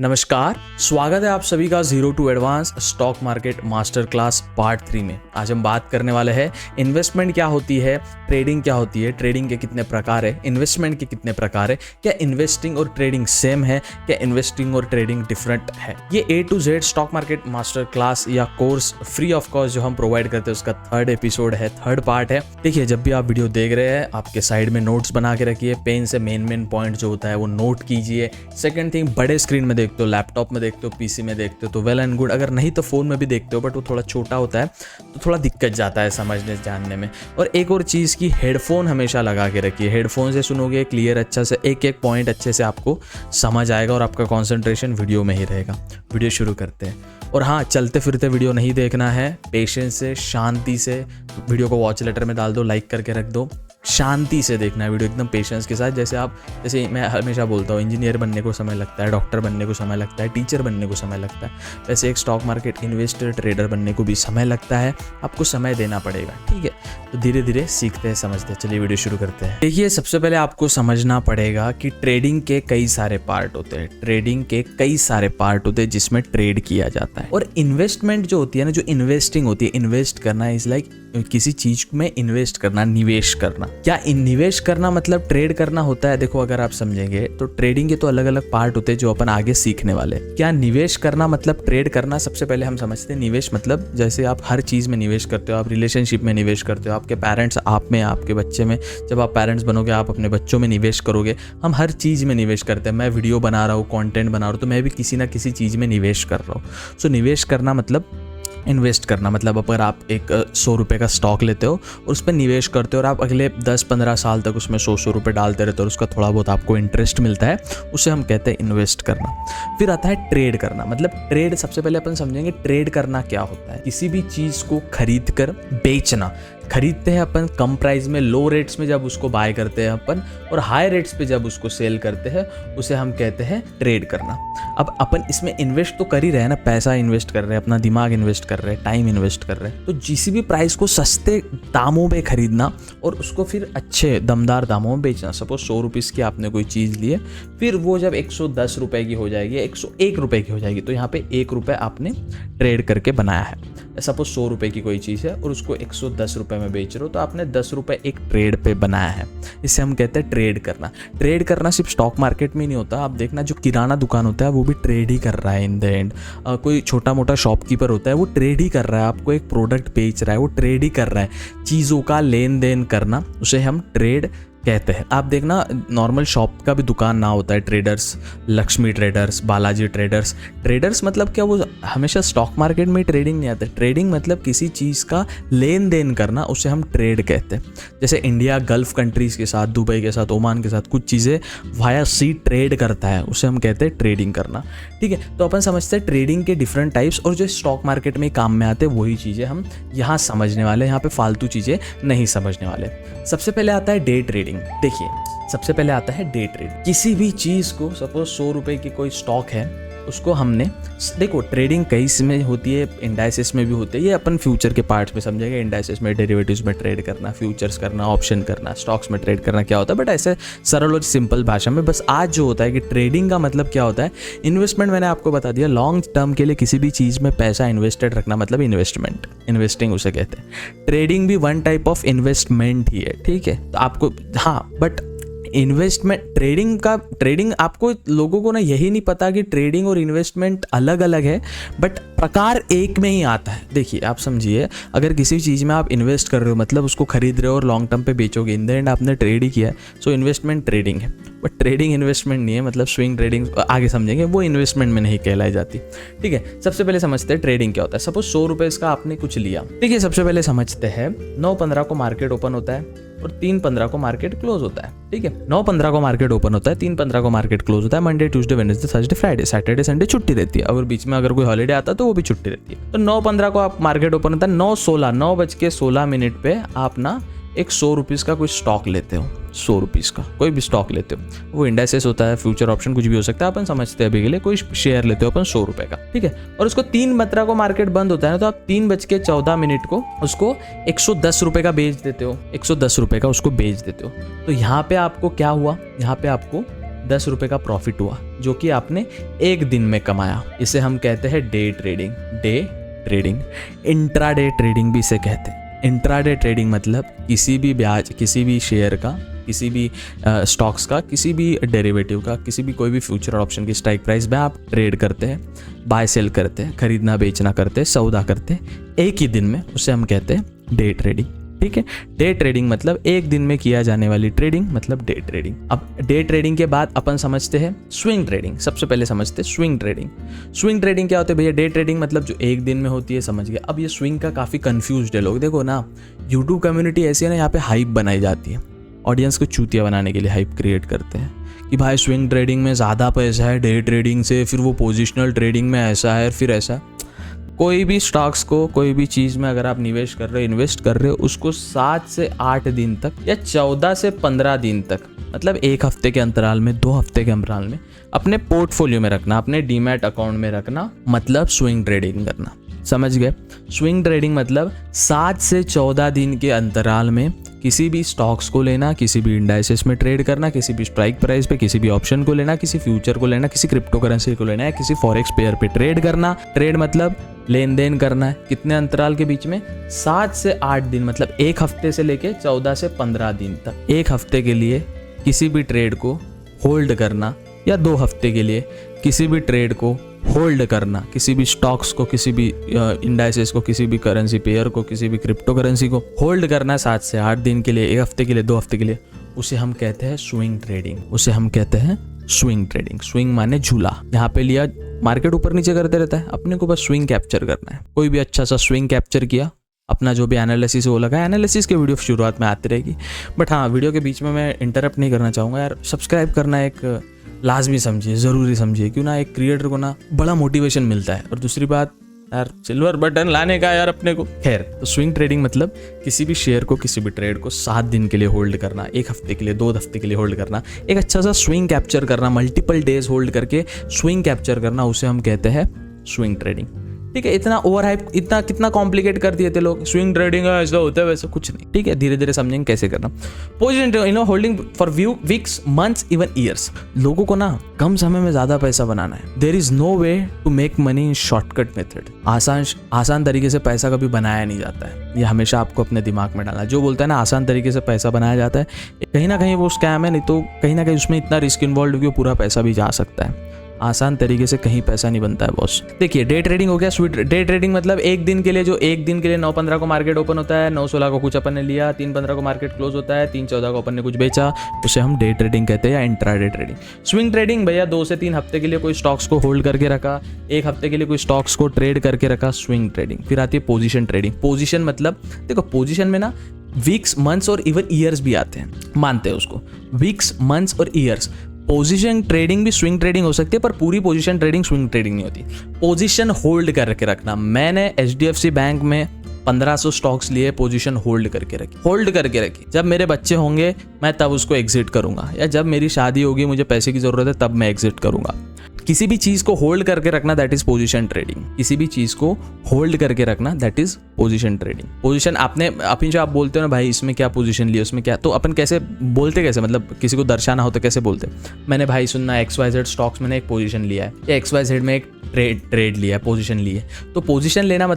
नमस्कार, स्वागत है आप सभी का zero to advance stock market master class part 3 में। आज हम बात करने वाले हैं इन्वेस्टमेंट क्या होती है, ट्रेडिंग क्या होती है, ट्रेडिंग के कितने प्रकार है, इन्वेस्टमेंट के कितने प्रकार है, क्या इन्वेस्टिंग और ट्रेडिंग सेम है, क्या इन्वेस्टिंग और ट्रेडिंग डिफरेंट है। ये A to Z stock market master class या कोर्स फ्री ऑफ कॉस्ट जो हम प्रोवाइड करते हैं उसका थर्ड एपिसोड है, थर्ड पार्ट है। देखिए, जब भी आप वीडियो देख रहे हैं आपके साइड में नोट्स बना के रखिए, पेन से मेन पॉइंट जो होता है वो नोट कीजिए। सेकेंड थिंग, बड़े स्क्रीन में देखते हो, लैपटॉप में देखते हो, पीसी में देखते हो तो वेल एंड गुड, अगर नहीं तो फोन में भी देखते हो बट वो थोड़ा छोटा होता है तो थोड़ा दिक्कत जाता है समझने जानने में। और एक और चीज़ की हेडफोन हमेशा लगा के रखिए, हेडफोन से सुनोगे क्लियर अच्छा से, एक एक पॉइंट अच्छे से आपको समझ आएगा और आपका कॉन्सेंट्रेशन वीडियो में ही रहेगा। वीडियो शुरू करते हैं। और हाँ, चलते फिरते वीडियो नहीं देखना है, पेशेंस से, शांति से वीडियो को वॉच लेटर में डाल दो, लाइक करके रख दो। शांति से देखना है वीडियो, एकदम पेशेंस के साथ। जैसे मैं हमेशा बोलता हूँ, इंजीनियर बनने को समय लगता है, डॉक्टर बनने को समय लगता है, टीचर बनने को समय लगता है, वैसे एक स्टॉक मार्केट इन्वेस्टर ट्रेडर बनने को भी समय लगता है। आपको समय देना पड़ेगा, ठीक है। तो धीरे धीरे सीखते हैं, समझते हैं। चलिए वीडियो शुरू करते हैं। देखिए, सबसे पहले आपको समझना पड़ेगा कि ट्रेडिंग के कई सारे पार्ट होते हैं, ट्रेडिंग के कई सारे पार्ट होते हैं जिसमें ट्रेड किया जाता है। और इन्वेस्टमेंट जो होती है ना, जो इन्वेस्टिंग होती है, इन्वेस्ट करना इज लाइक किसी चीज में इन्वेस्ट करना, निवेश करना। क्या निवेश करना मतलब ट्रेड करना होता है? देखो, अगर आप समझेंगे तो ट्रेडिंग के तो अलग अलग पार्ट होते हैं जो अपन आगे सीखने वाले। क्या निवेश करना मतलब ट्रेड करना? सबसे पहले हम समझते हैं निवेश मतलब जैसे आप हर चीज में निवेश करते हो, आप रिलेशनशिप में निवेश करते हो, आपके पेरेंट्स आप में, आपके बच्चे में, जब आप पेरेंट्स बनोगे आप अपने बच्चों में निवेश करोगे। हम हर चीज में निवेश करते हैं। मैं वीडियो बना रहा हूँ, कंटेंट बना रहा हूँ, तो मैं भी किसी ना किसी चीज में निवेश कर रहा हूँ। सो निवेश करना मतलब इन्वेस्ट करना। मतलब अगर आप एक 100 रुपये का स्टॉक लेते हो और उस पर निवेश करते हो और आप अगले 10-15 साल तक उसमें 100 रुपये डालते रहते हो और उसका थोड़ा बहुत आपको इंटरेस्ट मिलता है, उसे हम कहते हैं इन्वेस्ट करना। फिर आता है ट्रेड करना। मतलब ट्रेड, सबसे पहले अपन समझेंगे ट्रेड करना क्या होता है। किसी भी चीज़ को खरीद कर बेचना। खरीदते हैं अपन कम प्राइस में, लो रेट्स में जब उसको बाय करते हैं अपन, और हाई रेट्स पे जब उसको सेल करते हैं, उसे हम कहते हैं ट्रेड करना। अब अपन इसमें इन्वेस्ट तो कर ही रहे हैं ना, पैसा इन्वेस्ट कर रहे हैं, अपना दिमाग इन्वेस्ट कर रहे हैं, टाइम इन्वेस्ट कर रहे हैं। तो किसी भी प्राइस को सस्ते दामों पे खरीदना और उसको फिर अच्छे दमदार दामों में बेचना। सपोज 100 रुपीज़ की आपने कोई चीज़ ली है, फिर वो जब 110 रुपये की हो जाएगी, 101 रुपये की हो जाएगी, तो यहाँ पे 1 रुपये आपने ट्रेड करके बनाया है। सपोज 100 रुपये की कोई चीज़ है और उसको 110 रुपये में बेच रहे हो, तो आपने 10 रुपये एक ट्रेड पे बनाया है। इसे हम कहते हैं ट्रेड करना। ट्रेड करना सिर्फ स्टॉक मार्केट में नहीं होता। आप देखना, जो किराना दुकान होता है वो भी ट्रेड ही कर रहा है इन द एंड। कोई छोटा मोटा शॉपकीपर होता है वो ट्रेड ही कर रहा है, आपको एक प्रोडक्ट बेच रहा है, वो ट्रेड ही कर रहा है। चीज़ों का लेन देन करना, उसे हम ट्रेड कहते हैं। आप देखना, नॉर्मल शॉप का भी दुकान ना होता है, traders, Lakshmi traders, Balaji traders. Traders मतलब क्या, वो हमेशा स्टॉक मार्केट में ट्रेडिंग नहीं आता। ट्रेडिंग मतलब किसी चीज़ का लेन देन करना, उसे हम ट्रेड कहते हैं। जैसे इंडिया गल्फ कंट्रीज़ के साथ, दुबई के साथ, ओमान के साथ कुछ चीज़ें वाया सी ट्रेड करता है, उसे हम कहते हैं ट्रेडिंग करना, ठीक है। तो अपन समझते हैं ट्रेडिंग के डिफरेंट टाइप्स, और जो स्टॉक मार्केट में काम में आते हैं वही चीज़ें हम यहाँ समझने वाले, यहाँ पे फालतू चीज़ें नहीं समझने वाले। सबसे पहले आता है डे ट्रेडिंग। देखिए, सबसे पहले आता है डे ट्रेड। किसी भी चीज़ को, सपोज 100 रुपये की कोई स्टॉक है, उसको हमने, देखो ट्रेडिंग कई इसमें होती है, इंडाइसेस में भी होती है, ये अपन फ्यूचर के पार्ट्स में समझेंगे। इंडाइसेस में, डेरिवेटिव्स में ट्रेड करना, फ्यूचर्स करना, ऑप्शन करना, स्टॉक्स में ट्रेड करना क्या होता है, बट ऐसे सरल और सिंपल भाषा में बस आज जो होता है कि ट्रेडिंग का मतलब क्या होता है। इन्वेस्टमेंट मैंने आपको बता दिया, लॉन्ग टर्म के लिए किसी भी चीज़ में पैसा इन्वेस्टेड रखना मतलब इन्वेस्टमेंट, इन्वेस्टिंग उसे कहते हैं। ट्रेडिंग भी वन टाइप ऑफ इन्वेस्टमेंट ही है, ठीक है। तो आपको, हाँ, बट इन्वेस्टमेंट, ट्रेडिंग आपको लोगों को ना यही नहीं पता कि ट्रेडिंग और इन्वेस्टमेंट अलग अलग है, बट प्रकार एक में ही आता है। देखिए, आप समझिए, अगर किसी चीज़ में आप इन्वेस्ट कर रहे हो मतलब उसको खरीद रहे हो और लॉन्ग टर्म पे बेचोगे, इन द एंड आपने ट्रेड ही किया है, सो इन्वेस्टमेंट ट्रेडिंग है। बट ट्रेडिंग इन्वेस्टमेंट नहीं है, मतलब स्विंग ट्रेडिंग आगे समझेंगे, वो इन्वेस्टमेंट में नहीं कहलाई जाती, ठीक है। सबसे पहले समझते हैं ट्रेडिंग क्या होता है। सपोज 100 रुपये का आपने कुछ लिया, ठीक है। सबसे पहले समझते हैं 9-15 को मार्केट ओपन होता है और 3-15 को मार्केट क्लोज होता है, ठीक है। 9-15 को मार्केट ओपन होता है, 3-15 को मार्केट क्लोज होता है। Monday, Tuesday, Wednesday, Thursday, Friday, Saturday, Sunday छुट्टी रहती है, और बीच में अगर कोई हॉलीडे आता है तो वो भी छुट्टी रहती है। तो 9-15 को आप मार्केट ओपन होता है, 9:16 पे आप ना एक 100 रुपीज़ का कोई स्टॉक लेते हो, 100 रुपीज़ का कोई भी स्टॉक लेते हो, वो इंडाइसेस होता है, फ्यूचर ऑप्शन कुछ भी हो सकता है, अपन समझते हैं अभी के लिए। कोई शेयर लेते हो अपन 100 रुपये का, ठीक है। और उसको 3:15 को मार्केट बंद होता है ना, तो आप 3:14 को उसको 110 रुपये का बेच देते हो, 110 रुपये का उसको बेच देते हो। तो यहाँ पे आपको क्या हुआ, यहाँ पे आपको ₹10 का प्रॉफिट हुआ जो कि आपने एक दिन में कमाया, इसे हम कहते हैं day trading. Day trading, intraday trading भी इसे कहते हैं। इंट्राडे ट्रेडिंग मतलब किसी भी ब्याज, किसी भी शेयर का, किसी भी स्टॉक्स का, किसी भी डेरिवेटिव का, किसी भी कोई भी फ्यूचर ऑप्शन की स्ट्राइक प्राइस में आप ट्रेड करते हैं, बाय सेल करते हैं, खरीदना बेचना करते हैं, सौदा करते हैं एक ही दिन में, उसे हम कहते हैं डे ट्रेडिंग। ठीक है, डे ट्रेडिंग मतलब एक दिन में किया जाने वाली ट्रेडिंग, मतलब डे ट्रेडिंग। अब डे ट्रेडिंग के बाद अपन समझते हैं स्विंग ट्रेडिंग। सबसे पहले समझते हैं स्विंग ट्रेडिंग। स्विंग ट्रेडिंग क्या होती है भैया? डे ट्रेडिंग मतलब जो एक दिन में होती है, समझ गए। अब ये स्विंग का काफ़ी कंफ्यूज्ड है लोग। देखो ना, यूट्यूब कम्युनिटी ऐसी है ना, यहाँ पे हाइप बनाई जाती है, ऑडियंस को चूतिया बनाने के लिए हाइप क्रिएट करते हैं कि भाई स्विंग ट्रेडिंग में ज़्यादा पैसा है डे ट्रेडिंग से, फिर वो पोजिशनल ट्रेडिंग में ऐसा है, फिर ऐसा। कोई भी स्टॉक्स को, कोई भी चीज़ में अगर आप निवेश कर रहे हो, इन्वेस्ट कर रहे हो, उसको 7 से 8 दिन तक या 14 से 15 दिन तक, मतलब एक हफ्ते के अंतराल में, 2 हफ्ते के अंतराल में अपने पोर्टफोलियो में रखना, अपने डीमैट अकाउंट में रखना, मतलब स्विंग ट्रेडिंग करना। समझ गए? स्विंग ट्रेडिंग मतलब 7 से 14 दिन के अंतराल में किसी भी स्टॉक्स को लेना, किसी भी इंडाइसेस में ट्रेड करना, किसी भी स्ट्राइक प्राइस पे किसी भी ऑप्शन को लेना, किसी फ्यूचर को लेना, किसी क्रिप्टो करेंसी को लेना है, किसी फॉरेक्स पेयर पे ट्रेड करना। ट्रेड मतलब लेन देन करना है। कितने अंतराल के बीच में? 7 से 8 दिन, मतलब एक हफ्ते से लेके 14 से 15 दिन तक। एक हफ्ते के लिए किसी भी ट्रेड को होल्ड करना, या 2 हफ्ते के लिए किसी भी ट्रेड को होल्ड करना, किसी भी स्टॉक्स को, किसी भी इंडाइसेस को, किसी भी करेंसी पेयर को, किसी भी क्रिप्टो करेंसी को होल्ड करना 7 से 8 दिन के लिए, एक हफ्ते के लिए, 2 हफ्ते के लिए, उसे हम कहते हैं स्विंग ट्रेडिंग। उसे हम कहते हैं स्विंग ट्रेडिंग। स्विंग माने झूला। यहाँ पे लिया, मार्केट ऊपर नीचे करते रहता है, अपने को बस स्विंग कैप्चर करना है। कोई भी अच्छा सा स्विंग कैप्चर किया, अपना जो भी एनालिसिस वो लगा, एनालिसिस के वीडियो शुरुआत में आती रहेगी, बट हाँ, वीडियो के बीच में मैं इंटरप्ट नहीं करना चाहूँगा यार। सब्सक्राइब करना एक लाजमी समझिए, ज़रूरी समझिए, क्यों ना एक क्रिएटर को ना बड़ा मोटिवेशन मिलता है। और दूसरी बात यार, सिल्वर बटन लाने का यार अपने को। खैर, तो स्विंग ट्रेडिंग मतलब किसी भी शेयर को, किसी भी ट्रेड को 7 दिन के लिए होल्ड करना, एक हफ्ते के लिए, 2 हफ्ते के लिए होल्ड करना, एक अच्छा सा स्विंग कैप्चर करना, मल्टीपल डेज होल्ड करके स्विंग कैप्चर करना, उसे हम कहते हैं स्विंग ट्रेडिंग। ठीक है, इतना ओवर हाइप, इतना कितना कॉम्प्लिकेट कर दिए थे लोग। स्विंग ट्रेडिंग है, ऐसा होता है, वैसा कुछ नहीं। ठीक है, धीरे धीरे समझेंगे कैसे करना। Position holding for weeks, months, even years. लोगों को ना कम समय में ज्यादा पैसा बनाना है। There is no way to make money in shortcut method. आसान तरीके से पैसा कभी बनाया नहीं जाता है। ये हमेशा आपको अपने दिमाग में डालना है। जो बोलता है ना आसान तरीके से पैसा बनाया जाता है, कहीं ना कहीं वो स्कैम है, नहीं तो कहीं ना कहीं उसमें इतना रिस्क इन्वॉल्व हो कि पूरा पैसा भी जा सकता है। आसान तरीके से कहीं पैसा नहीं बनता है बॉस। देखिए, डे ट्रेडिंग हो गया। डे ट्रेडिंग मतलब एक दिन के लिए, जो एक दिन के लिए 9-15 को मार्केट ओपन होता है, 9-16 को कुछ अपन ने लिया, 3-15 को मार्केट क्लोज होता है, 3-14 को अपन ने कुछ बेचा, उसे हम डे ट्रेडिंग कहते हैं, या इंट्राडे ट्रेडिंग। स्विंग ट्रेडिंग भैया 2 से 3 हफ्ते के लिए कोई स्टॉक्स को होल्ड करके रखा, एक हफ्ते के लिए कोई स्टॉक्स को ट्रेड करके रखा, स्विंग ट्रेडिंग। फिर आती है पोजीशन ट्रेडिंग। पोजीशन मतलब देखो, पोजीशन में ना वीक्स, मंथ्स और इवन ईयर्स भी आते हैं, मानते हैं उसको, वीक्स, मंथ्स और ईयर्स। पोजीशन ट्रेडिंग भी स्विंग ट्रेडिंग हो सकती है, पर पूरी पोजीशन ट्रेडिंग स्विंग ट्रेडिंग नहीं होती। पोजीशन होल्ड करके रखना। मैंने HDFC बैंक में 1500 स्टॉक्स लिए, पोजीशन होल्ड करके रखी। जब मेरे बच्चे होंगे मैं तब उसको एग्जिट करूंगा, या जब मेरी शादी होगी, मुझे पैसे की जरूरत है, तब मैं एग्जिट करूंगा। किसी भी चीज को होल्ड करके रखना, दैट इज पोजीशन ट्रेडिंग। किसी भी चीज को होल्ड करके रखना, that is position trading. Position अपनी जो आप बोलते हो ना भाई इसमें क्या पोजीशन लिया, उसमें क्या, तो अपन कैसे बोलते, कैसे मतलब किसी को दर्शाना हो तो कैसे बोलते? मैंने भाई सुनना XYZ स्टॉक्स में एक पोजीशन लिया है, या XYZ में एक ट्रेड लिया है, पोजीशन ली है। तो पोजीशन लेना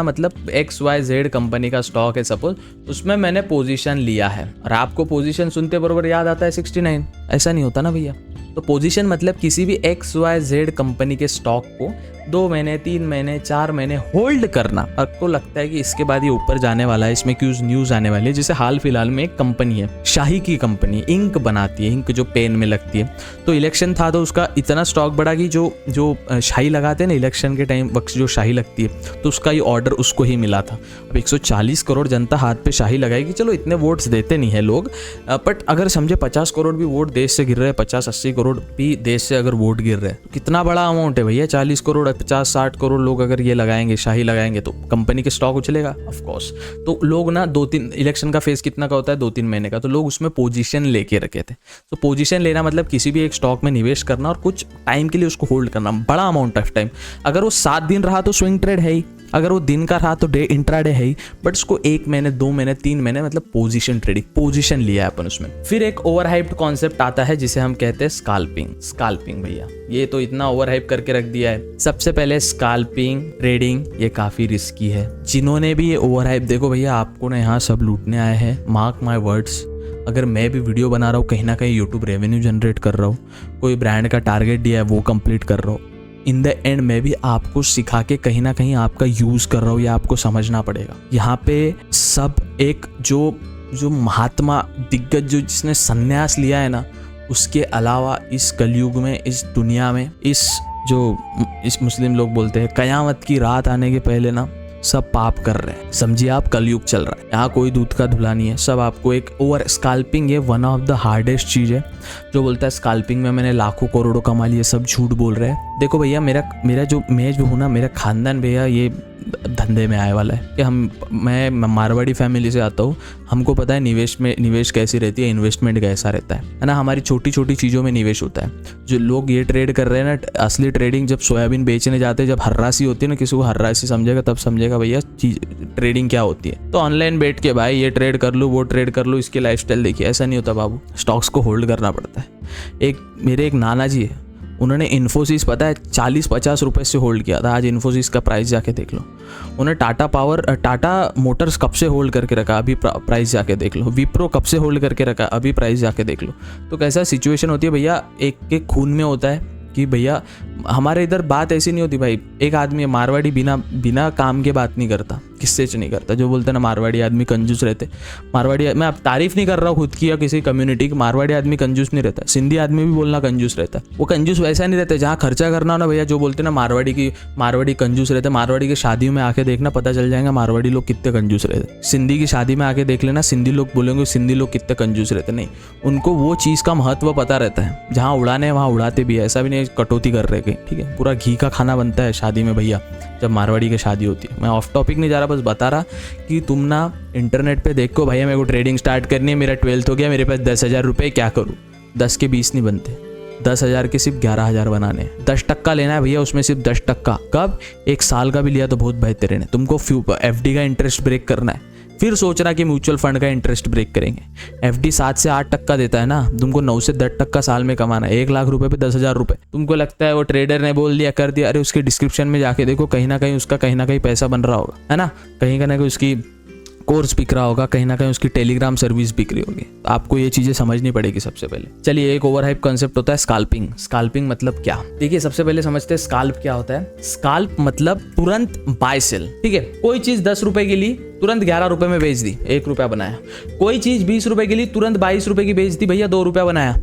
मतलब XYZ कंपनी का स्टॉक है सपोज, उसमें मैंने पोजीशन लिया है। और आपको पोजीशन सुनते बरोबर याद आता है 69, ऐसा नहीं होता ना भैया। तो पोजीशन मतलब किसी भी XYZ कंपनी के स्टॉक को 2 महीने, 3 महीने, 4 महीने होल्ड करना। आपको लगता है कि इसके बाद ये ऊपर जाने वाला है, इसमें क्यों न्यूज़ आने वाली है। जैसे हाल फिलहाल में एक कंपनी है, शाही की कंपनी, इंक बनाती है, इंक जो पेन में लगती है। तो इलेक्शन था तो उसका इतना स्टॉक बढ़ा कि जो शाही लगाते हैं ना इलेक्शन के टाइम वक्त, जो शाही लगती है, तो उसका ये ऑर्डर उसको ही मिला था। अब 140 करोड़ जनता हाथ पे शाही लगाएगी। चलो इतने वोट्स देते नहीं है लोग, बट अगर समझे 50 करोड़ भी वोट देश से गिर रहे हैं, 50-80 करोड़ भी देश से अगर वोट गिर रहे हैं, तो कितना बड़ा अमाउंट है भैया। 40 करोड़, 50-60 करोड़ लोग अगर ये लगाएंगे, शाही लगाएंगे, तो कंपनी के स्टॉक उछलेगा ऑफ कोर्स। तो लोग ना 2-3, इलेक्शन का फेज कितना का होता है, 2-3 महीने का, तो लोग उसमें पोजीशन लेके रखे थे। तो पोजीशन लेना मतलब किसी भी एक स्टॉक में निवेश करना और कुछ टाइम के लिए उसको होल्ड करना, बड़ा अमाउंट ऑफ टाइम। अगर वो 7 दिन रहा तो स्विंग ट्रेड है ही, अगर वो दिन का रहा तो डे इंट्राडे है ही, बट उसको 1 महीने 2 महीने 3 महीने मतलब पोजीशन ट्रेडिंग, पोजीशन लिया है अपन उसमें। फिर एक ओवरहाइप्ड कॉन्सेप्ट आता है जिसे हम कहते हैं स्काल्पिंग। स्काल्पिंग भैया ये तो इतना ओवरहाइप करके रख दिया है। सबसे पहले स्काल्पिंग ट्रेडिंग ये काफी रिस्की है। जिन्होंने भी ये ओवरहाइप, देखो भैया आपको ना यहाँ सब लूटने आए हैं, मार्क माय वर्ड्स। अगर मैं भी वीडियो बना रहा हूँ कहीं ना कहीं यूट्यूब रेवेन्यू जनरेट कर रहा हूँ, कोई ब्रांड का टारगेट दिया है वो कंप्लीट कर रहा हूँ, इन द एंड मैं भी आपको सिखा के कहीं ना कहीं आपका यूज कर रहा हूँ, ये आपको समझना पड़ेगा। यहाँ पे सब एक जो महात्मा दिग्गज जो जिसने संन्यास लिया है ना, उसके अलावा इस कलयुग में, इस दुनिया में, इस मुस्लिम लोग बोलते हैं कयामत की रात आने के पहले ना सब पाप कर रहे हैं। समझिए आप कलयुग चल रहा है, यहाँ कोई दूध का धुला नहीं है। सब आपको एक ओवर स्काल्पिंग, ये वन ऑफ द हार्डेस्ट चीज़ है। जो बोलता है स्काल्पिंग में मैंने लाखों करोड़ों कमा लिए, सब झूठ बोल रहे हैं। देखो भैया मैं जो हूँ ना, मेरा खानदान भैया ये धंधे में आए वाला है कि मैं मारवाड़ी फैमिली से आता हूँ। हमको पता है निवेश कैसी रहती है, इन्वेस्टमेंट कैसा रहता है ना। हमारी छोटी छोटी चीज़ों में निवेश होता है। जो लोग ये ट्रेड कर रहे हैं ना, असली ट्रेडिंग जब सोयाबीन बेचने जाते हैं, जब हर्रासी होती है ना, किसी को हर्रासी समझेगा तब समझेगा भैया ट्रेडिंग क्या होती है। तो ऑनलाइन बैठ के भाई ये ट्रेड कर लूँ, वो ट्रेड कर लूँ, इसकी लाइफस्टाइल देखिए, ऐसा नहीं होता बाबू। स्टॉक्स को होल्ड करना पड़ता है। मेरे एक नाना जी है, उन्होंने इन्फोसिस पता है 40-50 रुपए से होल्ड किया था। आज इन्फोसिस का प्राइस जाके देख लो। उन्हें टाटा मोटर्स कब से होल्ड करके रखा, अभी प्राइस जाके देख लो। विप्रो कब से होल्ड करके रखा, अभी प्राइस जाके देख लो। तो कैसा सिचुएशन होती है भैया, एक के खून में होता है कि भैया हमारे इधर बात ऐसी नहीं होती भाई। एक आदमी मारवाड़ी बिना काम के बात नहीं करता, किससे नहीं करता। जो बोलते हैं ना मारवाड़ी आदमी कंजूस रहते, मारवाड़ी, मैं अब तारीफ नहीं कर रहा हूँ खुद की या किसी कम्युनिटी की, मारवाड़ी आदमी कंजूस नहीं रहता। सिंधी आदमी भी बोलना कंजूस रहता है। वो कंजूस वैसा नहीं रहता जहाँ खर्चा करना हो ना भैया। जो बोलते हैं ना मारवाड़ी कंजूस रहते, मारवाड़ी की शादियों में आके देखना, पता चल जाएगा मारवाड़ी लोग कितने कंजूस रहते। सिंधी की शादी में आके देख लेना, सिंधी लोग बोलेंगे सिंधी लोग कितने कंजूस रहते। नहीं, उनको वो चीज़ का महत्व पता रहता है। जहाँ उड़ाने वहाँ उड़ाते भी है, ऐसा भी नहीं कटौती कर रहे कहीं, ठीक है। पूरा घी का खाना बनता है शादी में भैया, जब मारवाड़ी की शादी होती है। मैं ऑफ टॉपिक नहीं जा रहा, बस बता रहा कि तुम ना इंटरनेट पे देखो भैया मेरे को ट्रेडिंग स्टार्ट करनी है, मेरा 12th हो गया, मेरे पास 10,000 रुपये, क्या करूँ। 10 के 20 नहीं बनते, 10,000 के सिर्फ 11,000 बनाने। 10% लेना है भैया, उसमें सिर्फ 10%। कब? 1 साल का भी लिया तो बहुत बेहतरीन है। तुमको FD का इंटरेस्ट ब्रेक करना है, फिर सोचना कि म्यूचुअल फंड का इंटरेस्ट ब्रेक करेंगे। FD 7 से 8% देता है ना, तुमको 9 से 10% साल में कमाना है। 1 लाख रुपए पे 10,000 रुपए। तुमको लगता है वो ट्रेडर ने बोल दिया कर दिया, अरे उसके डिस्क्रिप्शन में जाके देखो, कहीं ना कहीं उसका कहीं ना कहीं पैसा बन रहा होगा, है ना। कहीं ना कहीं उसकी कोर्स बिक रहा होगा, कहीं ना कहीं उसकी टेलीग्राम सर्विस बिक रही होगी। आपको ये चीजें समझनी पड़ेगी सबसे पहले। चलिए, एक ओवरहाइप कॉन्सेप्ट होता है स्काल्पिंग। स्काल्पिंग मतलब क्या? देखिए, सबसे पहले समझते हैं स्काल्प क्या होता है। स्काल्प मतलब तुरंत बाय सेल, ठीक है। कोई चीज 10 रुपए की ली, तुरंत 11 रुपए में बेच दी, 1 रुपया बनाया। कोई चीज 20 रुपए की ली, तुरंत 22 रुपए की बेच दी, भैया 2 रुपया बनाया।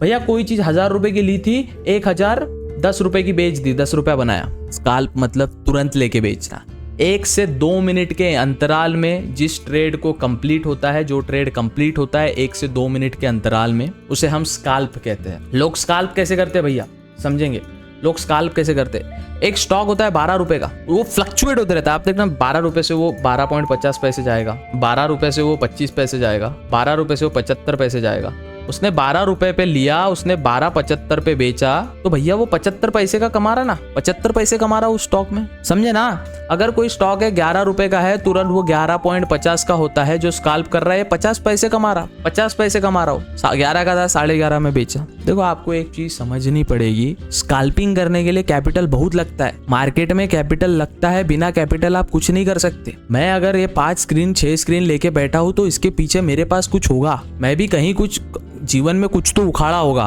भैया कोई चीज 1000 रुपए की ली थी, 1010 रुपए की बेच दी, 10 रुपया बनाया। स्काल्प मतलब तुरंत लेके बेचना। 1 से 2 मिनट के अंतराल में जिस ट्रेड को कंप्लीट होता है, जो ट्रेड कंप्लीट होता है 1 से 2 मिनट के अंतराल में, उसे हम स्काल्प कहते हैं। लोग स्काल्प कैसे करते हैं भैया, समझेंगे। लोग स्काल्प कैसे करते हैं? एक स्टॉक होता है 12 रुपए का, वो फ्लक्चुएट होते रहता है। आप देखना, 12 रुपए से वो 12.50 पैसे जाएगा, 12 रुपए से वो 25 पैसे जाएगा, 12 रुपए से वो 75 पैसे जाएगा। उसने 12 रुपए पे लिया, उसने 12.75 पे बेचा, तो भैया वो 75 पैसे का कमा रहा ना, 75 पैसे कमा रहा उस स्टॉक में, समझे ना। अगर कोई स्टॉक है 11 रुपए का है, तुरंत वो 11.50 का होता है। जो स्काल्प कर रहा है 50 पैसे कमा रहा, 50 पैसे कमा रहा हो। 11 का था, 11.5 में बेचा। देखो, आपको एक चीज समझनी पड़ेगी, स्काल्पिंग करने के लिए कैपिटल बहुत लगता है। मार्केट में कैपिटल लगता है, बिना कैपिटल आप कुछ नहीं कर सकते। मैं अगर ये 5 स्क्रीन 6 स्क्रीन लेके बैठा हूं, तो इसके पीछे मेरे पास कुछ होगा। मैं भी कहीं कुछ जीवन में कुछ तो उखाड़ा होगा।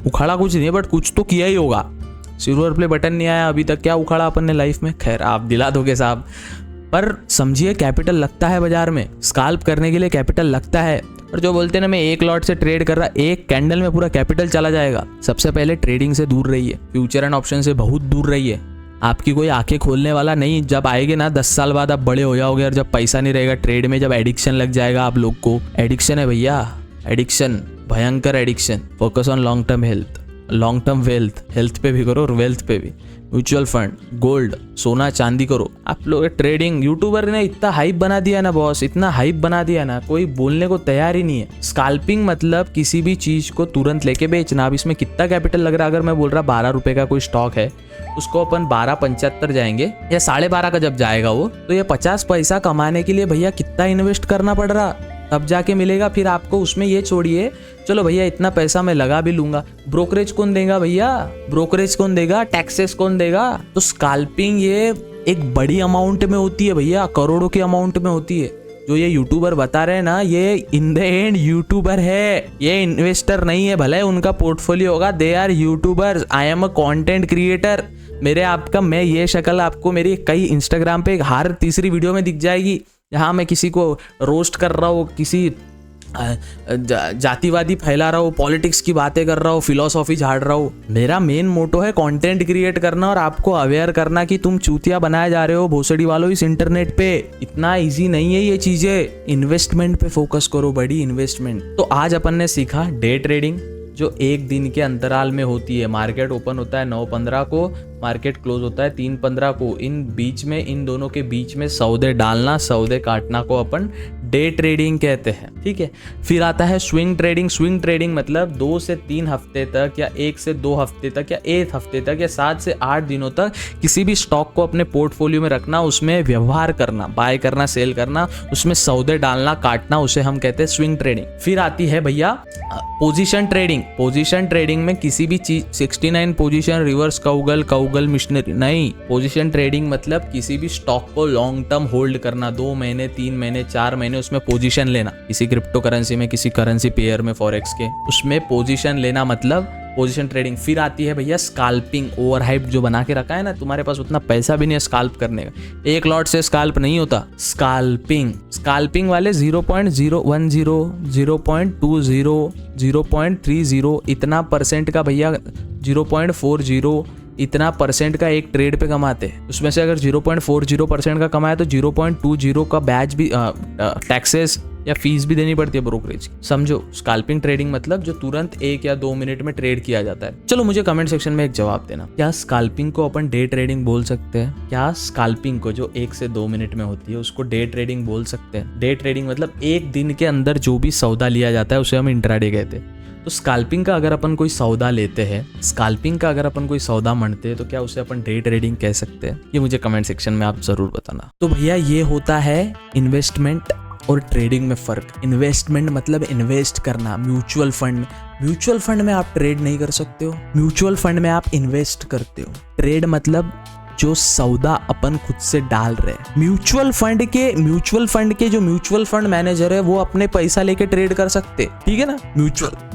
उखाड़ा कुछ नहीं, बट कुछ तो किया ही होगा। सिल्वर प्ले बटन नहीं आया अभी तक, क्या उखाड़ा अपन ने लाइफ में? खैर, आप दिला दोगे साहब। पर समझिए, कैपिटल लगता है बाजार में, स्काल्प करने के लिए कैपिटल लगता है। और जो बोलते हैं ना, मैं 1 लॉट से ट्रेड कर रहा, 1 कैंडल में पूरा कैपिटल चला जाएगा। सबसे पहले ट्रेडिंग से दूर रहिए, फ्यूचर एंड ऑप्शन से बहुत दूर रहिए। आपकी कोई आंखें खोलने वाला नहीं। जब आएंगे ना 10 साल बाद, आप बड़े हो जाओगे, और जब पैसा नहीं रहेगा ट्रेड में, जब एडिक्शन लग जाएगा आप लोग को। एडिक्शन है भैया, एडिक्शन, भयंकर addiction. Focus on long term health. Long term wealth, health पे भी करो और वेल्थ पे भी, म्यूचुअल फंड, गोल्ड, सोना चांदी करो। आप लोग ट्रेडिंग, यूट्यूबर ने इतना हाइप बना दिया ना बॉस, इतना हाइप बना दिया ना, कोई बोलने को तैयार ही नहीं है। स्काल्पिंग मतलब किसी भी चीज को तुरंत लेके बेचना। अब इसमें कितना कैपिटल लग रहा है? अगर मैं बोल रहा 12 रुपए का कोई स्टॉक है, उसको अपन 12.75 जाएंगे या 12.5 का जब जाएगा वो, तो ये 50 पैसा कमाने के लिए भैया कितना इन्वेस्ट करना पड़ रहा, तब जाके मिलेगा फिर आपको। उसमें ये छोड़िए, चलो भैया इतना पैसा मैं लगा भी लूंगा, ब्रोकरेज कौन देगा भैया? ब्रोकरेज कौन देगा? टैक्सेस कौन देगा? तो स्काल्पिंग ये एक बड़ी अमाउंट में होती है भैया, करोड़ों के अमाउंट में होती है। जो ये यूट्यूबर बता रहे हैं ना, ये इन द एंड यूट्यूबर है, ये इन्वेस्टर नहीं है। भले उनका पोर्टफोलियो होगा, they are YouTubers, I am a content creator. मेरे आपका मैं ये शक्ल आपको मेरी कई इंस्टाग्राम पे हर तीसरी वीडियो में दिख जाएगी, जहाँ मैं किसी को रोस्ट कर रहा हूँ, किसी जातिवादी फैला रहा हूँ, पॉलिटिक्स की बातें कर रहा हूँ, फिलोसॉफी झाड़ रहा हूँ। मेरा मेन मोटो है कंटेंट क्रिएट करना और आपको अवेयर करना कि तुम चूतिया बनाए जा रहे हो भोसड़ी वालों इस इंटरनेट पे। इतना इजी नहीं है ये चीजें। इन्वेस्टमेंट पे फोकस करो, बड़ी इन्वेस्टमेंट। तो आज अपन ने सीखा डे ट्रेडिंग, जो एक दिन के अंतराल में होती है। मार्केट ओपन होता है 9:15 को, मार्केट क्लोज होता है 3:15 को। इन बीच में, इन दोनों के बीच में सौदे डालना, सौदे काटना को अपन डे ट्रेडिंग कहते हैं, ठीक है। फिर आता है स्विंग ट्रेडिंग। स्विंग ट्रेडिंग मतलब 2 से 3 हफ्ते तक या 1 से 2 हफ्ते तक या 1 हफ्ते तक या 7 से 8 दिनों तक किसी भी स्टॉक को अपने पोर्टफोलियो में रखना, उसमें व्यवहार करना, बाय करना, सेल करना, उसमें सौदे डालना, काटना, उसे हम कहते हैं स्विंग ट्रेडिंग। फिर आती है भैया पोजीशन ट्रेडिंग। पोजीशन ट्रेडिंग में किसी भी चीज 69 पोजीशन, रिवर्स काउगल मिशनरी नहीं। पोजीशन ट्रेडिंग मतलब किसी भी स्टॉक को लॉन्ग टर्म होल्ड करना, 2 महीने, 3 महीने, 4 महीने उसमें पोजीशन लेना। किसी क्रिप्टो करेंसी में, किसी करेंसी पेयर में, फॉरेक्स के, उसमें पोजीशन लेना मतलब पोजीशन ट्रेडिंग। फिर आती है भैया स्काल्पिंग। ओवरहाइप जो बना के रखा है ना, तुम्हारे पास उतना पैसा भी नहीं है स्काल्प करने का, एक लॉट से स्काल्प नहीं होता। स्काल्पिंग, स्काल्पिंग वाले 0.010, 0.20, 0.30 इतना परसेंट का भैया, 0.40 इतना परसेंट का एक ट्रेड पे कमाते हैं। उसमें से अगर 0.40% का कमाया तो 0.20 का बैच भी टैक्सेस या फीस भी देनी पड़ती है ब्रोकरेज की। समझो, स्काल्पिंग ट्रेडिंग मतलब जो तुरंत 1 या 2 मिनट में ट्रेड किया जाता है। चलो मुझे कमेंट सेक्शन में एक जवाब देना, क्या स्काल्पिंग को अपन डे ट्रेडिंग बोल सकते हैं? क्या स्काल्पिंग को जो 1 से 2 मिनट में होती है उसको डे ट्रेडिंग बोल सकते हैं? डे ट्रेडिंग मतलब एक दिन के अंदर जो भी सौदा लिया जाता है उसे हम इंट्राडे कहते हैं। तो स्काल्पिंग का अगर अपन कोई सौदा लेते हैं, स्काल्पिंग का अगर अपन कोई सौदा मंडते हैं, तो क्या उसे अपन डे ट्रेडिंग कह सकते हैं? ये मुझे कमेंट सेक्शन में आप जरूर बताना। तो भैया ये होता है इन्वेस्टमेंट और ट्रेडिंग में फर्क। इन्वेस्टमेंट मतलब इन्वेस्ट करना। म्यूचुअल फंड में आप ट्रेड नहीं कर सकते हो, म्यूचुअल फंड में आप इन्वेस्ट करते हो। ट्रेड मतलब जो सौदा अपन खुद से डाल रहे हैं। म्यूचुअल फंड के जो म्यूचुअल फंड मैनेजर है वो अपने पैसा लेके ट्रेड कर सकते, ठीक है ना।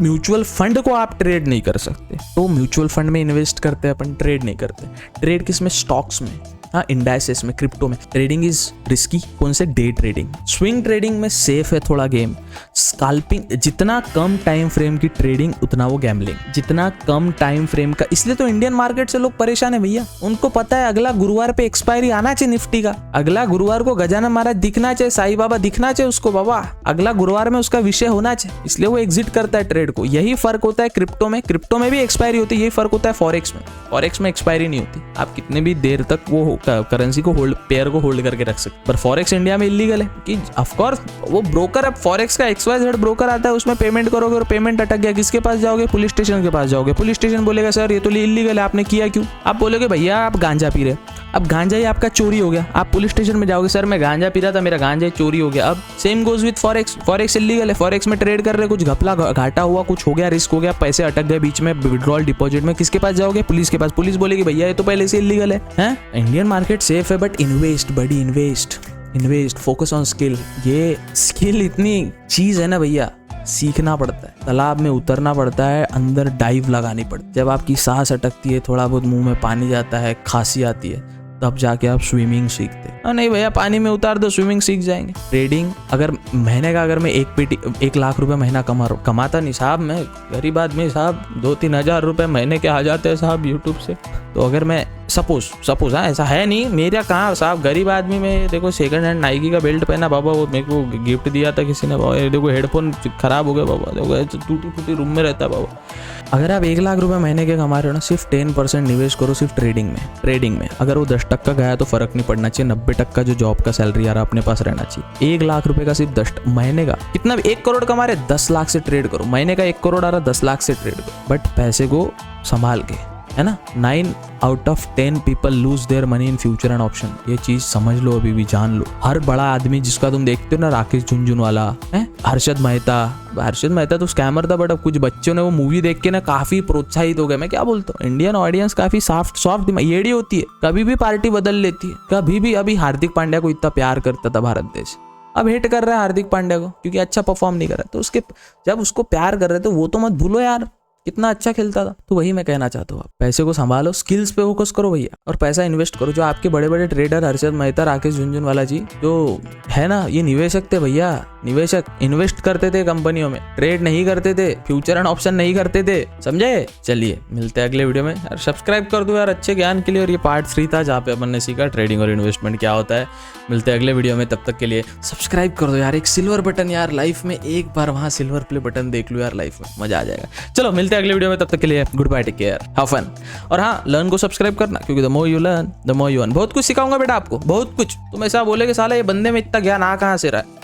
म्यूचुअल फंड को आप ट्रेड नहीं कर सकते। तो म्यूचुअल फंड में इन्वेस्ट करते हैं अपन, ट्रेड नहीं करते। ट्रेड किसमें? स्टॉक्स में, हाँ, इंडाइसेस में, क्रिप्टो में। Trading is risky. कौन से? Day trading. स्विंग ट्रेडिंग में सेफ है थोड़ा गेम। स्काल्पिंग जितना कम टाइम फ्रेम की ट्रेडिंग उतना वो गैम्बलिंग। जितना कम टाइम फ्रेम का, इसलिए तो इंडियन मार्केट से लोग परेशान है भैया। उनको पता है अगला गुरुवार पे एक्सपायरी आना चाहिए निफ्टी का, अगला गुरुवार को गजानन महाराज दिखना चाहिए, साईं बाबा दिखना चाहिए उसको, बाबा अगला गुरुवार में उसका विषय होना चाहिए, इसलिए वो एग्जिट करता है ट्रेड को। यही फर्क होता है क्रिप्टो में। क्रिप्टो में भी एक्सपायरी होती है, यही फर्क होता है फॉरेक्स में। फॉरेक्स में एक्सपायरी नहीं होती, आप कितने भी देर तक वो करेंसी को होल्ड, पेयर को होल्ड करके रख सकते। पर फॉरेक्स इंडिया में इलीगल है कि ऑफ कोर्स वो ब्रोकर, अब फॉरेक्स का XYZ ब्रोकर आता है, उसमें पेमेंट करोगे और पेमेंट अटक गया, किसके पास जाओगे? पुलिस स्टेशन के पास जाओगे। पुलिस स्टेशन बोलेगा सर ये तो इलीगल है, आपने किया क्यों? आप बोलोगे भैया आप गांजा पी रहे, अब गांजा ही आपका चोरी हो गया। आप पुलिस स्टेशन में जाओगे, सर मैं गांजा पी रहा था, मेरा गांजा चोरी हो गया। अब same goes with forex. Forex illegal है, फॉरेक्स में ट्रेड कर रहे, कुछ घपला घाटा हुआ, कुछ हो गया, रिस्क हो गया, पैसे अटक गए बीच में विड्रॉल डिपॉजिट में, किसके पास जाओगे? पुलिस के पास। पुलिस बोलेगी भैया ये तो पहले से इलीगल है। इंडियन मार्केट सेफ है, बट इन्वेस्ट, बड़ी इन्वेस्ट, फोकस ऑन स्किल। ये स्किल इतनी चीज है ना भैया, सीखना पड़ता है, तालाब में उतरना पड़ता है, अंदर डाइव लगानी पड़ती है। जब आपकी सांस अटकती है, थोड़ा बहुत मुंह में पानी जाता है, खांसी आती है, तब जाके आप स्विमिंग सीखते हैं। नहीं भैया पानी में उतार दो, स्विमिंग सीख जाएंगे। ट्रेडिंग अगर महीने का, अगर मैं 1 लाख रुपए महीना कमाता नहीं साहब, मैं गरीब आदमी साहब, 2-3 हज़ार रुपए महीने के आ जाते हैं साहब यूट्यूब से। तो अगर मैं सपोज हाँ, ऐसा है नहीं, मेरा कहाँ साहब, गरीब आदमी में देखो सेकंड हैंड नाइकी का बेल्ट पहना बाबा, वो मेरे को गिफ्ट दिया था किसी ने बाबा, देखो हेडफोन खराब हो गया बाबा, देखो टूटी फूटी रूम में रहता बाबा, अगर आप 1 लाख रुपए महीने के कमा रहे हो ना, सिर्फ 10% निवेश करो सिर्फ ट्रेडिंग में। अगर वो 10% गया तो फर्क नहीं पड़ना चाहिए, 90% जो जॉब का सैलरी आ रहा है अपने पास रहना चाहिए। 1 लाख रुपए का सिर्फ 10 महीने का, कितना 1 करोड़ कमा रहे 10 लाख से ट्रेड करो। महीने का 1 करोड़ आ रहा 10 लाख से ट्रेड करो, बट पैसे को संभाल के, है ना। 9 out of 10 people lose their money in future and option. ये चीज समझ लो, अभी भी जान लो। हर बड़ा आदमी जिसका तुम देखते हो ना, राकेश झुनझुनवाला है, हर्षद मेहता तो स्कैमर था, बट अब कुछ बच्चों ने वो मूवी देख के ना काफी प्रोत्साहित हो गए। मैं क्या बोलता हूँ, इंडियन ऑडियंस काफी सॉफ्ट येड़ी होती है, कभी भी पार्टी बदल लेती है, कभी भी। अभी हार्दिक पांड्या को इतना प्यार करता था भारत देश, अब हेट कर रहा है हार्दिक पांड्या को क्योंकि अच्छा परफॉर्म नहीं कर रहा। तो उसके जब उसको प्यार कर रहे थे वो तो मत भूलो यार, कितना अच्छा खेलता था। तो वही मैं कहना चाहता हूँ, पैसे को संभालो, स्किल्स पे फोकस करो भैया, और पैसा इन्वेस्ट करो। जो आपके बड़े बड़े ट्रेडर हर्षद मेहता, राकेश झुनझुनवाला जी जो है ना, ये निवेशक थे भैया, निवेशक इन्वेस्ट करते थे कंपनियों में, ट्रेड नहीं करते थे, फ्यूचर एंड ऑप्शन नहीं करते थे, समझे। चलिए मिलते हैं अगले वीडियो में यार, सब्सक्राइब कर दो यार अच्छे ज्ञान के लिए। और ये पार्ट 3 था जहाँ पे अपन ने सीखा ट्रेडिंग और इन्वेस्टमेंट क्या होता है। मिलते हैं अगले वीडियो में, तब तक के लिए सब्सक्राइब कर दो यार। एक सिल्वर बटन यार लाइफ में, एक बार वहाँ सिल्वर प्ले बटन देख लो यार, लाइफ में मजा आ जाएगा। चलो मिलते हैं अगले वीडियो में, तब तक के लिए good bye, take care, have fun. और हाँ, लर्न को सब्सक्राइब करना, क्योंकि the more you learn the more you earn. बहुत कुछ सिखाऊंगा बेटा आपको, बहुत कुछ। तुम ऐसा बोले कि साला ये बंदे में इतना ज्ञान आ कहाँ से रहा है,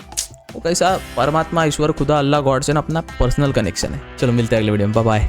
वो कैसा परमात्मा, ईश्वर, खुदा, अल्लाह, गॉड से ना अपना पर्सनल कनेक्शन है। चलो मिलते हैं अगले वीडियो में, बाय बाय।